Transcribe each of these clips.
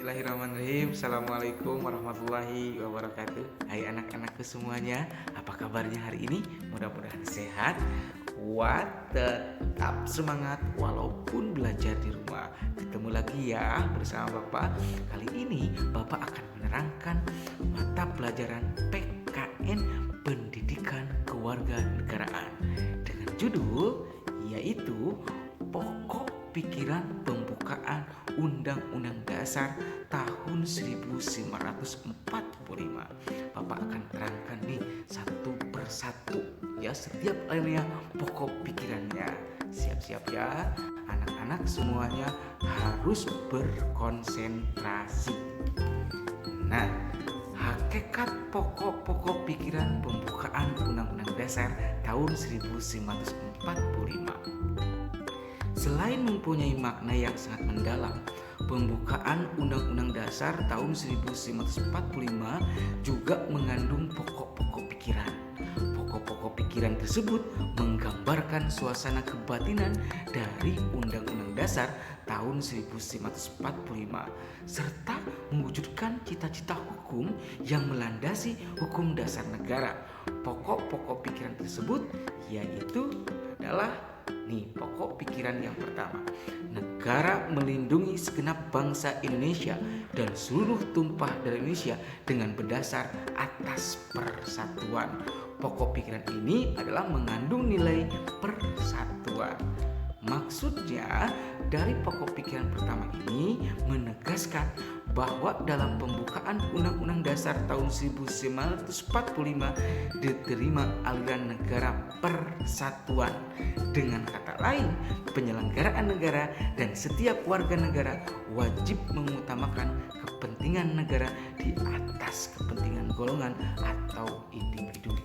Bismillahirrahmanirrahim. Assalamualaikum warahmatullahi wabarakatuh. Hai anak-anakku semuanya, apa kabarnya hari ini? Mudah-mudahan sehat, kuat, tetap semangat walaupun belajar di rumah. Ketemu lagi ya bersama Bapak. Kali ini Bapak akan menerangkan mata pelajaran PKN Pendidikan Kewarganegaraan dengan judul yaitu Pokok Pikiran Pembukaan Undang-Undang Dasar tahun 1945. Bapak akan terangkan nih satu persatu ya setiap alinea pokok pikirannya. Siap-siap ya anak-anak semuanya harus berkonsentrasi. Nah, hakikat pokok-pokok pikiran pembukaan Undang-Undang Dasar tahun 1945. Selain mempunyai makna yang sangat mendalam, pembukaan Undang-Undang Dasar tahun 1945 juga mengandung pokok-pokok pikiran. Pokok-pokok pikiran tersebut menggambarkan suasana kebatinan dari Undang-Undang Dasar tahun 1945 serta mewujudkan cita-cita hukum yang melandasi hukum dasar negara. Pokok-pokok pikiran tersebut yaitu adalah pokok pikiran yang pertama. Negara melindungi segenap bangsa Indonesia dan seluruh tumpah darah Indonesia dengan berdasar atas persatuan. Pokok pikiran ini adalah mengandung nilai persatuan. Maksudnya dari pokok pikiran pertama ini menegaskan bahwa dalam pembukaan Undang-Undang Dasar tahun 1945 diterima aliran negara persatuan. Dengan kata lain, penyelenggaraan negara dan setiap warga negara wajib mengutamakan kepentingan negara di atas kepentingan golongan atau individu.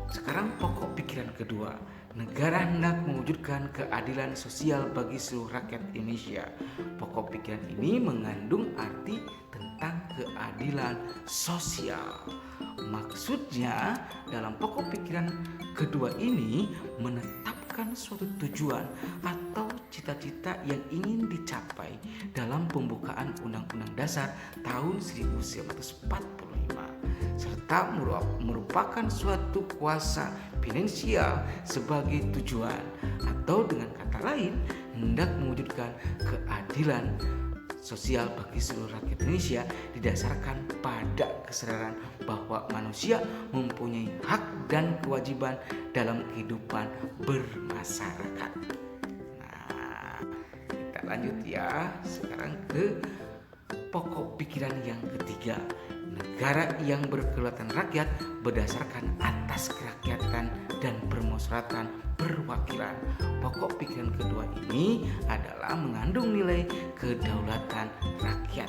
Sekarang pokok pikiran kedua. Negara hendak mewujudkan keadilan sosial bagi seluruh rakyat Indonesia. Pokok pikiran ini mengandung arti tentang keadilan sosial. Maksudnya dalam pokok pikiran kedua ini menetapkan suatu tujuan atau cita-cita yang ingin dicapai dalam pembukaan Undang-Undang Dasar tahun 1945 serta merupakan suatu kuasa finansial sebagai tujuan atau dengan kata lain hendak mewujudkan keadilan sosial bagi seluruh rakyat Indonesia didasarkan pada kesadaran bahwa manusia mempunyai hak dan kewajiban dalam kehidupan bermasyarakat. Nah, kita lanjut ya sekarang ke pokok pikiran yang ketiga. Negara yang berkedaulatan rakyat berdasarkan atas kerakyatan dan permusyawaratan perwakilan. Pokok pikiran kedua ini adalah mengandung nilai kedaulatan rakyat.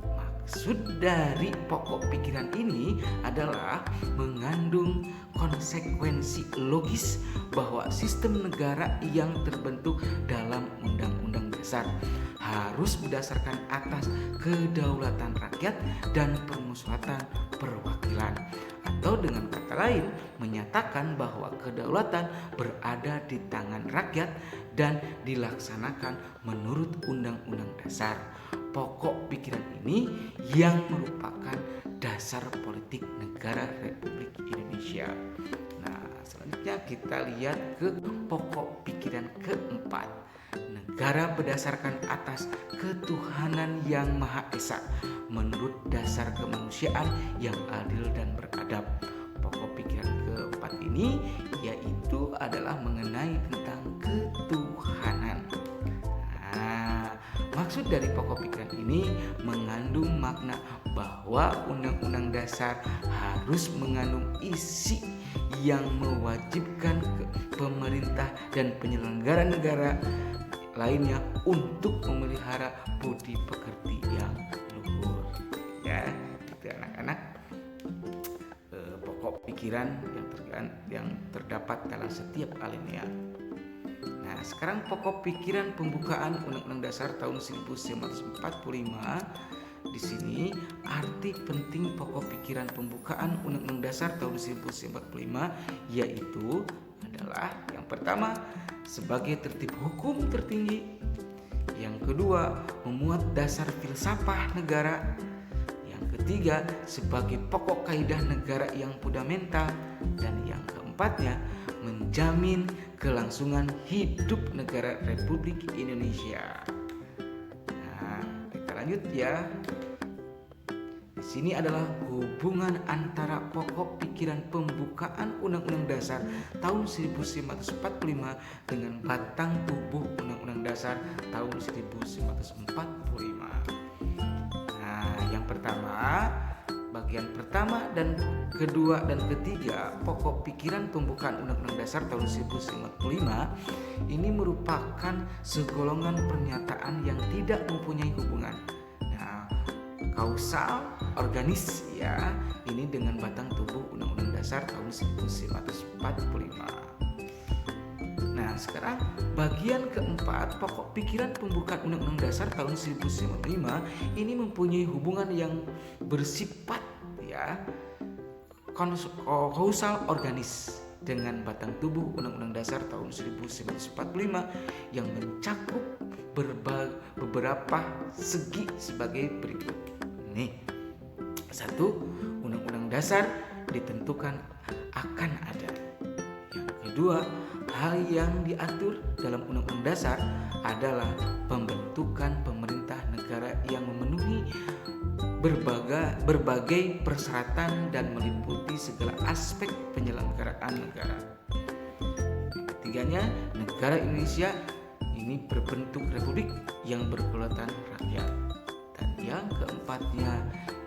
Maksud dari pokok pikiran ini adalah mengandung konsekuensi logis bahwa sistem negara yang terbentuk dalam Undang-Undang Dasar harus berdasarkan atas kedaulatan rakyat dan permusyawaratan perwakilan, atau dengan kata lain menyatakan bahwa kedaulatan berada di tangan rakyat dan dilaksanakan menurut Undang-Undang Dasar. Pokok pikiran ini yang merupakan dasar politik negara Republik Indonesia. Nah, selanjutnya kita lihat ke pokok pikiran keempat. Negara berdasarkan atas ketuhanan yang Maha Esa menurut dasar kemanusiaan yang adil dan beradab. Pokok pikiran keempat ini yaitu adalah mengenai tentang ketuhanan. Maksud dari pokok pikiran ini mengandung makna bahwa Undang-Undang Dasar harus mengandung isi yang mewajibkan pemerintah dan penyelenggara negara lainnya untuk memelihara budi pekerti yang luhur. Ya, itu anak-anak pokok pikiran yang terdapat dalam setiap alinea. Nah, sekarang pokok pikiran pembukaan Undang-Undang Dasar tahun 1945. Di sini arti penting pokok pikiran pembukaan Undang-Undang Dasar tahun 1945 yaitu adalah yang pertama sebagai tertib hukum tertinggi, Yang kedua, memuat dasar filsafat negara. Yang ketiga, sebagai pokok kaidah negara yang fundamental. Dan yang keempatnya, menjamin kelangsungan hidup negara Republik Indonesia. Nah, kita lanjut ya. Di sini adalah hubungan antara pokok pikiran pembukaan Undang-Undang Dasar tahun 1945 dengan batang tubuh Undang-Undang Dasar tahun 1945. Nah, yang pertama, bagian pertama dan kedua dan ketiga pokok pikiran pembukaan Undang-Undang Dasar tahun 1945 ini merupakan segolongan pernyataan yang tidak mempunyai hubungan kausal organis ya, ini dengan batang tubuh Undang-Undang Dasar tahun 1945. Nah, sekarang bagian keempat pokok pikiran pembukaan Undang-Undang Dasar tahun 1945 ini mempunyai hubungan yang bersifat ya kausal organis dengan batang tubuh Undang-Undang Dasar tahun 1945 yang mencakup beberapa segi sebagai berikut. Nih, satu, Undang-Undang Dasar ditentukan akan ada. Yang kedua, hal yang diatur dalam Undang-Undang Dasar adalah pembentukan pemerintah negara yang memenuhi berbagai persyaratan dan meliputi segala aspek penyelenggaraan negara. Yang ketiganya, negara Indonesia ini berbentuk republik yang berkedaulatan rakyat. Yang keempatnya,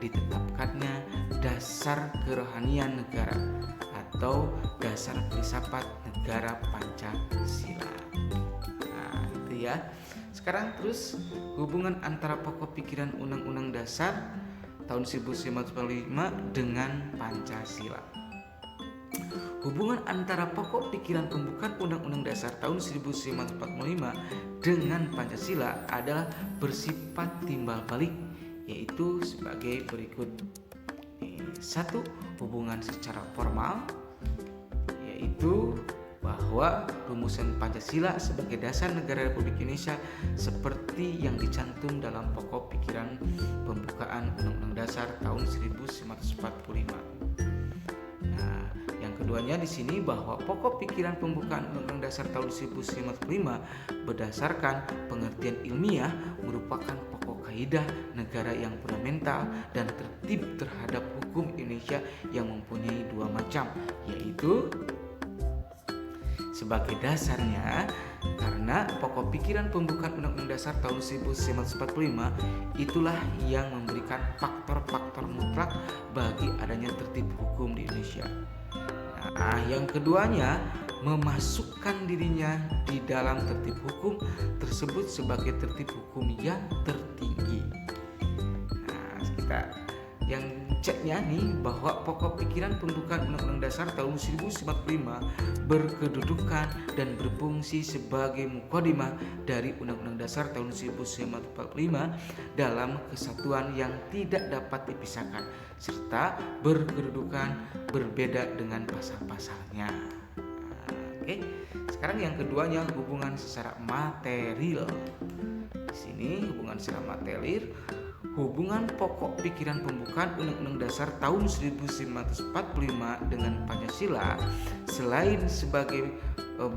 ditetapkannya dasar kerohanian negara atau dasar filsafat negara Pancasila. Nah, itu ya. Sekarang terus hubungan antara pokok pikiran Undang-Undang Dasar tahun 1945 dengan Pancasila. Hubungan antara pokok pikiran pembukaan Undang-Undang Dasar tahun 1945 dengan Pancasila adalah bersifat timbal balik, yaitu sebagai berikut. Satu, hubungan secara formal, yaitu bahwa rumusan Pancasila sebagai dasar negara Republik Indonesia seperti yang dicantum dalam pokok pikiran pembukaan Undang-Undang Dasar tahun 1945. Nah, yang keduanya di sini bahwa pokok pikiran pembukaan Undang-Undang Dasar tahun 1945 berdasarkan pengertian ilmiah merupakan pokok kaidah negara yang fundamental dan tertib terhadap hukum Indonesia yang mempunyai dua macam, yaitu sebagai dasarnya karena pokok pikiran pembukaan Undang-Undang Dasar tahun 1945 itulah yang memberikan faktor-faktor mutlak bagi adanya tertib hukum di Indonesia. Nah, yang keduanya memasukkan dirinya di dalam tertib hukum tersebut sebagai tertib hukum yang tertinggi. Nah, kita yang ceknya nih bahwa pokok pikiran pembukaan Undang-Undang Dasar tahun 1945 berkedudukan dan berfungsi sebagai mukadimah dari Undang-Undang Dasar tahun 1945 dalam kesatuan yang tidak dapat dipisahkan serta berkedudukan berbeda dengan pasal-pasalnya. Oke, sekarang yang keduanya hubungan secara material. Di sini hubungan secara material, hubungan pokok pikiran pembukaan Undang-Undang Dasar tahun 1945 dengan Pancasila selain sebagai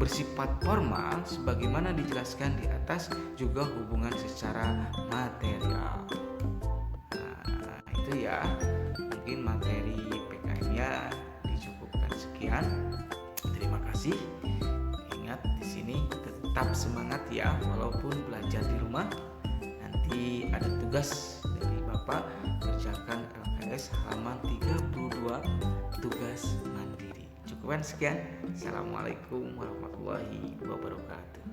bersifat formal sebagaimana dijelaskan di atas juga hubungan secara material. Nah, itu ya, mungkin materi PKM-nya dicukupkan sekian. Terima kasih. Ingat di sini tetap semangat ya walaupun belajar di rumah. Nanti ada tugas dari Bapak, kerjakan LKS halaman 32 tugas mandiri. Cukupkan sekian. Assalamualaikum warahmatullahi wabarakatuh.